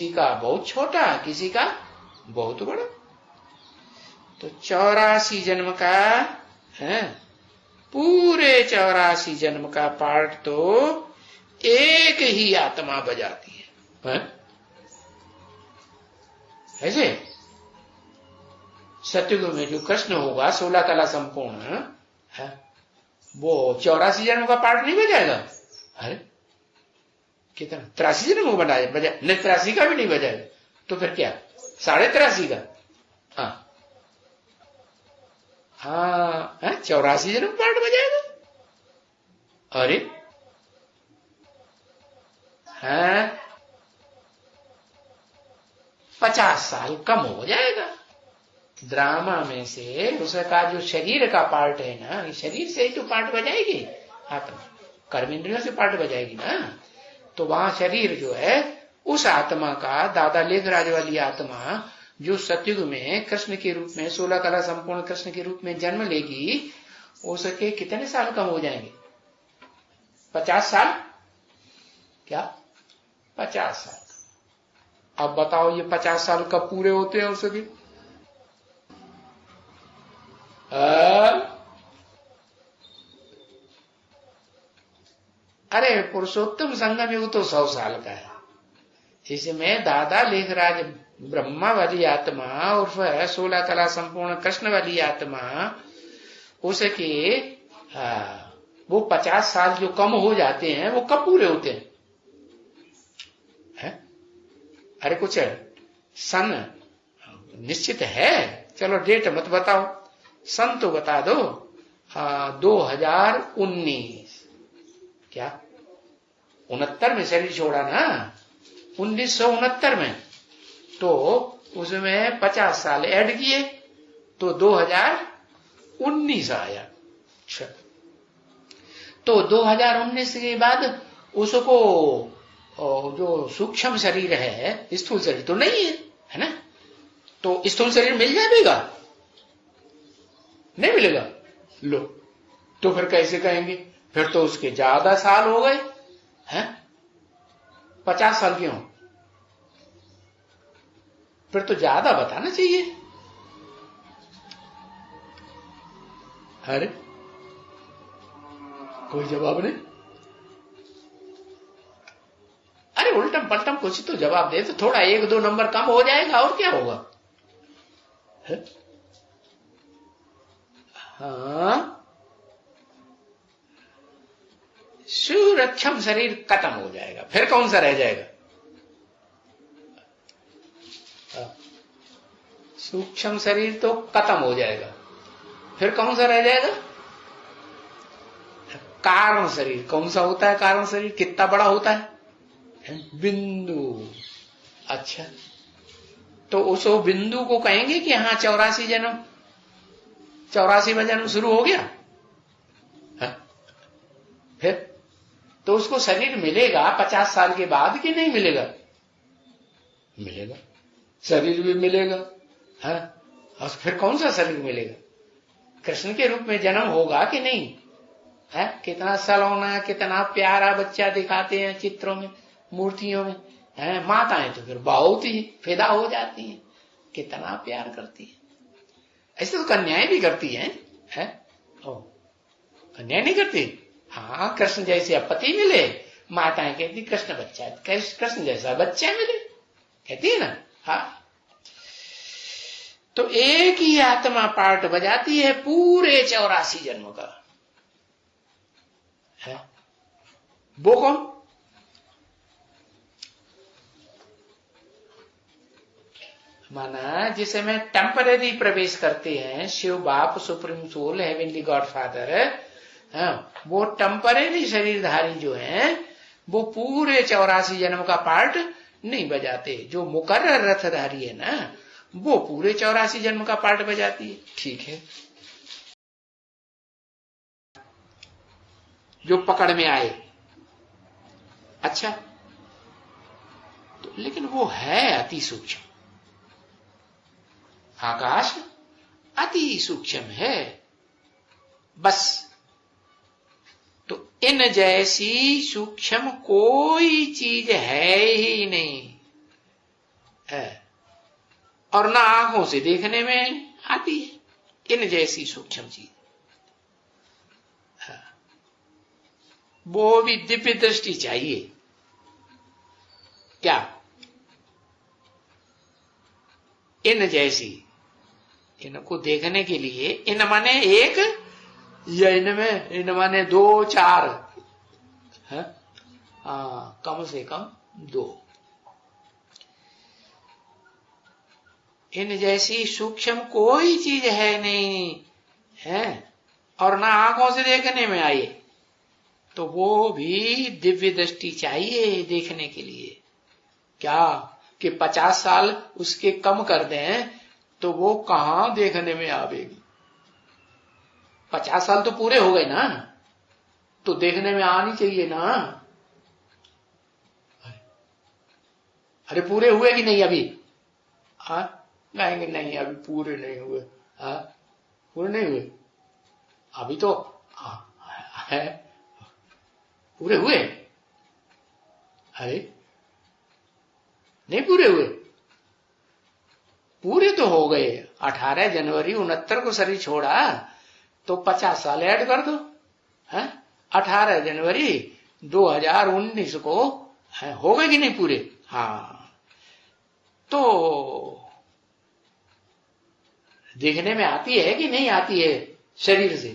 किसी का बहुत छोटा, किसी का बहुत बड़ा। तो 84 जन्म का है, पूरे 84 जन्म का पार्ट तो एक ही आत्मा बजाती है। ऐसे सतयुग में जो कृष्ण होगा 16 कला संपूर्ण है, वो 84 जन्म का पार्ट नहीं बजाएगा। अरे कितना 83 जन्म को बजा, नहीं 83 का भी नहीं बजाएगा, तो फिर क्या 83.5 का। हाँ हाँ, 84 जन्म पार्ट बजाएगा। अरे हैं 50 साल कम हो जाएगा। ड्रामा में से उसका जो शरीर का पार्ट है ना, शरीर से ही तो पार्ट बजाएगी आत्मा, कर्मेंद्रियों से पार्ट बजाएगी ना। तो वहां शरीर जो है, उस आत्मा का, दादा लेखराज वाली आत्मा जो सतयुग में कृष्ण के रूप में 16 कला संपूर्ण कृष्ण के रूप में जन्म लेगी, उसके कितने साल कम हो जाएंगे? 50 साल। क्या 50 साल? अब बताओ ये 50 साल कब पूरे होते हैं उसके? अरे पुरुषोत्तम संगम युग तो 100 साल का है। इसमें दादा लेखराज ब्रह्मा वाली आत्मा उर्फ 16 कला संपूर्ण कृष्ण वाली आत्मा, उसके वो 50 साल जो कम हो जाते हैं वो कब पूरे होते हैं? अरे कुछ सन निश्चित है? चलो डेट मत बताओ, सन तो बता दो। 2019। क्या 69 में शरीर छोड़ा ना, 1969 में, तो उसमें 50 साल ऐड किए तो 2019 आया। अच्छा, तो 2019 के बाद उसको जो सूक्ष्म शरीर है, स्थूल शरीर तो नहीं है ना, तो स्थूल शरीर मिल जाएगा? नहीं मिलेगा। लो, तो फिर कैसे कहेंगे? फिर तो उसके ज्यादा साल हो गए हैं। 50 साल क्यों? फिर तो ज्यादा बताना चाहिए। अरे कोई जवाब नहीं। अरे उल्टम पलटम कुछ तो जवाब दे, तो थोड़ा 1-2 नंबर कम हो जाएगा, और क्या होगा? है? हाँ, सूक्ष्म शरीर खत्म हो जाएगा, फिर कौन सा रह जाएगा? सूक्ष्म शरीर तो खत्म हो जाएगा, फिर कौन सा रह जाएगा? कारण शरीर। कौन सा होता है कारण शरीर? कितना बड़ा होता है? बिंदु। अच्छा, तो उस बिंदु को कहेंगे कि हाँ 84 जन्म, 84वां जन्म शुरू हो गया है? फिर तो उसको शरीर मिलेगा 50 साल के बाद कि नहीं मिलेगा? मिलेगा, शरीर भी मिलेगा है। और फिर कौन सा शरीर मिलेगा? कृष्ण के रूप में जन्म होगा कि नहीं है? कितना सलोना, कितना प्यारा बच्चा दिखाते हैं चित्रों में, मूर्तियों में है। माताएं तो फिर बहुत ही फिदा हो जाती हैं, कितना प्यार करती है। ऐसे तो कन्याएं भी करती हैं है? कन्याएं नहीं करती? हाँ, कृष्ण जैसे पति मिले, माताएं कहती कृष्ण बच्चा, कृष्ण जैसा बच्चा मिले, कहती है ना। हाँ, तो एक ही आत्मा पार्ट बजाती है पूरे 84 जन्म का है। वो कौन? माना जिसे में टेम्पररी प्रवेश करते हैं, शिव बाप, supreme soul, heavenly God father, वो टेम्पररी शरीरधारी जो हैं, वो पूरे 84 जन्म का पार्ट नहीं बजाते। जो मुकर्रर रथधारी है ना, वो पूरे 84 जन्म का पार्ट बजाती है। ठीक है, जो पकड़ में आए। अच्छा, तो लेकिन वो है अति सूक्ष्म। आकाश अति सूक्ष्म है बस। तो इन जैसी सूक्ष्म कोई चीज है ही नहीं। है, और ना आंखों से देखने में आती है, इन जैसी सूक्ष्म चीज। वो भी दिव्य दृष्टि चाहिए। क्या? इन जैसी, इनको देखने के लिए, इन माने एक या इनमें, इन माने दो चार है, कम से कम दो। इन जैसी सूक्ष्म कोई चीज है नहीं है, और ना आंखों से देखने में आए, तो वो भी दिव्य दृष्टि चाहिए देखने के लिए। क्या कि 50 साल उसके कम कर दें तो वो कहां देखने में आवेगी? 50 साल तो पूरे हो गए ना, तो देखने में आनी चाहिए ना। अरे पूरे हुए कि नहीं अभी? कहेंगे नहीं अभी पूरे नहीं हुए। पूरे नहीं हुए अभी तो है, पूरे हुए? अरे नहीं पूरे हुए, पूरे तो हो गए। 18 जनवरी 69 को शरीर छोड़ा तो 50 साल ऐड कर दो, है 18 जनवरी 2019 को हो गए कि नहीं पूरे? हाँ, तो देखने में आती है कि नहीं आती है शरीर से?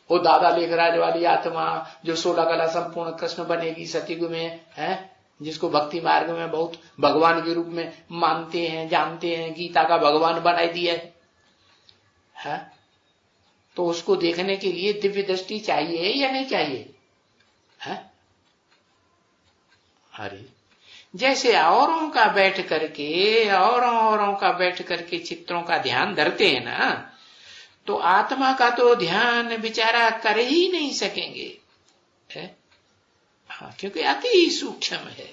वो दादा लेखराज वाली आत्मा जो 16 कला संपूर्ण कृष्ण बनेगी सतयुग में, है जिसको भक्ति मार्ग में बहुत भगवान के रूप में मानते हैं, जानते हैं, गीता का भगवान बनाई दिया है, तो उसको देखने के लिए दिव्य दृष्टि चाहिए या नहीं चाहिए? है? अरे जैसे औरों का बैठ करके चित्रों का ध्यान धरते हैं ना, तो आत्मा का तो ध्यान बेचारा कर ही नहीं सकेंगे, है? हाँ, क्योंकि अति सूक्ष्म है।